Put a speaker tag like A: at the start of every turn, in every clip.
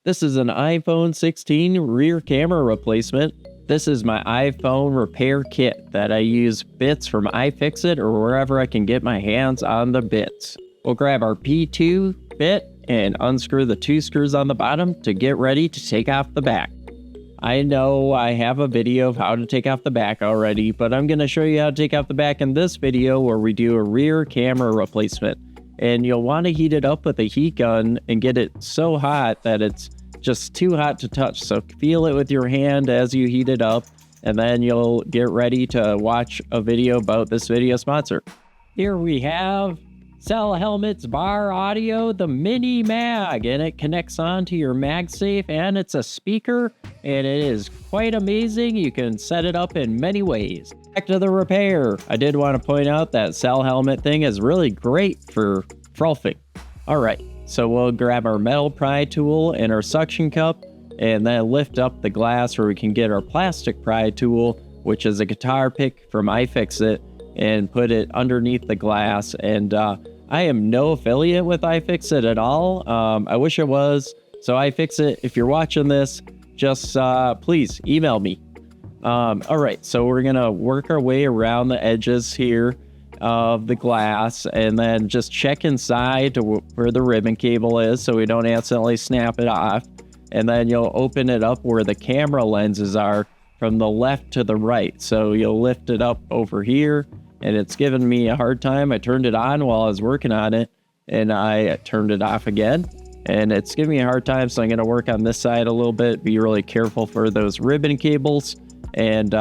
A: This is an iPhone 16 rear camera replacement. This is my iPhone repair kit that I use bits from iFixit or wherever I can get my hands on the bits. We'll grab our P2 bit and unscrew the 2 screws on the bottom to get ready to take off the back. I know I have a video of how to take off the back already, but I'm going to show you how to take off the back in this video where we do a rear camera replacement. And you'll want to heat it up with a heat gun and get it so hot that it's just too hot to touch. So feel it with your hand as you heat it up, and then you'll get ready to watch a video about this video sponsor. Here we have Cellhelmet's bar audio, the mini mag, and it connects onto your MagSafe, and it's a speaker, and it is quite amazing. You can set it up in many ways. Back to the repair. I did want to point out that Cellhelmet thing is really great for frolfing. All right, so we'll grab our metal pry tool and our suction cup, and then lift up the glass where we can get our plastic pry tool, which is a guitar pick from iFixit, and put it underneath the glass. And I am no affiliate with iFixit at all. I wish I was. So iFixit, if you're watching this, just please email me. All right, so we're gonna work our way around the edges here of the glass, and then just check inside to where the ribbon cable is so we don't accidentally snap it off. And then you'll open it up where the camera lenses are from the left to the right. So you'll lift it up over here, and it's giving me a hard time. I turned it on while I was working on it, and I turned it off again, and it's giving me a hard time. So I'm going to work on this side a little bit, be really careful for those ribbon cables, and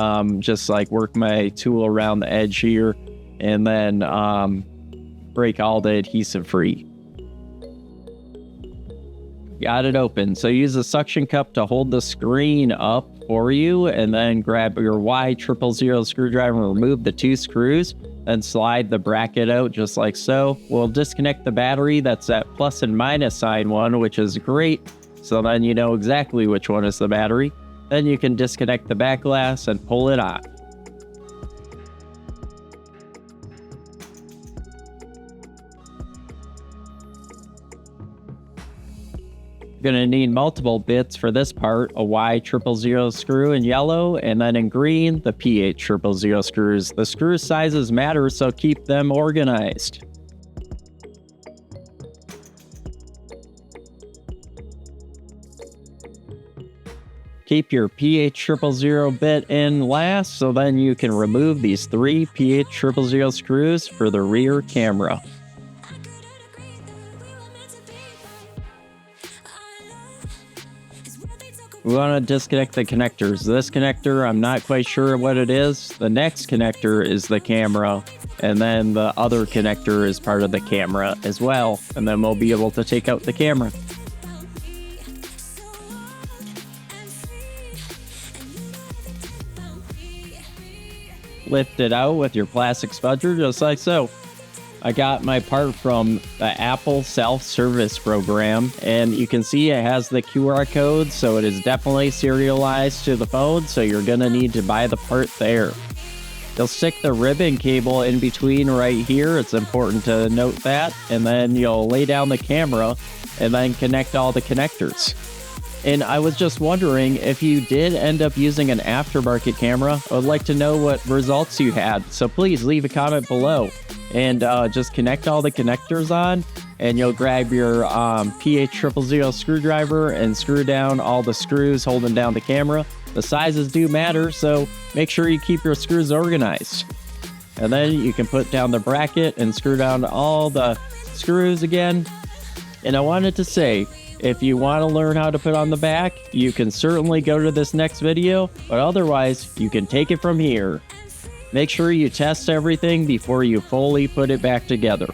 A: just like work my tool around the edge here, and then break all the adhesive free. Got it open. So use a suction cup to hold the screen up for you, and then grab your Y000 screwdriver and remove the 2 screws, then slide the bracket out just like so. We'll disconnect the battery that's at plus and minus sign one, which is great, so then you know exactly which one is the battery. Then you can disconnect the back glass and pull it off. You're going to need multiple bits for this part, a Y000 screw in yellow, and then in green, the PH000 screws. The screw sizes matter, so keep them organized. Keep your PH000 bit in last, so then you can remove these 3 PH000 screws for the rear camera. We want to disconnect the connectors. This connector, I'm not quite sure what it is. The next connector is the camera, and then the other connector is part of the camera as well. And then we'll be able to take out the camera. Lift it out with your plastic spudger, just like so. I got my part from the Apple self-service program, and you can see it has the QR code, so it is definitely serialized to the phone, so you're gonna need to buy the part there. You'll stick the ribbon cable in between right here, it's important to note that, and then you'll lay down the camera and then connect all the connectors. And I was just wondering, if you did end up using an aftermarket camera, I would like to know what results you had. So please leave a comment below, and just connect all the connectors on, and you'll grab your PH000 screwdriver and screw down all the screws holding down the camera. The sizes do matter, so make sure you keep your screws organized. And then you can put down the bracket and screw down all the screws again. And I wanted to say, if you want to learn how to put on the back, you can certainly go to this next video, but otherwise, you can take it from here. Make sure you test everything before you fully put it back together.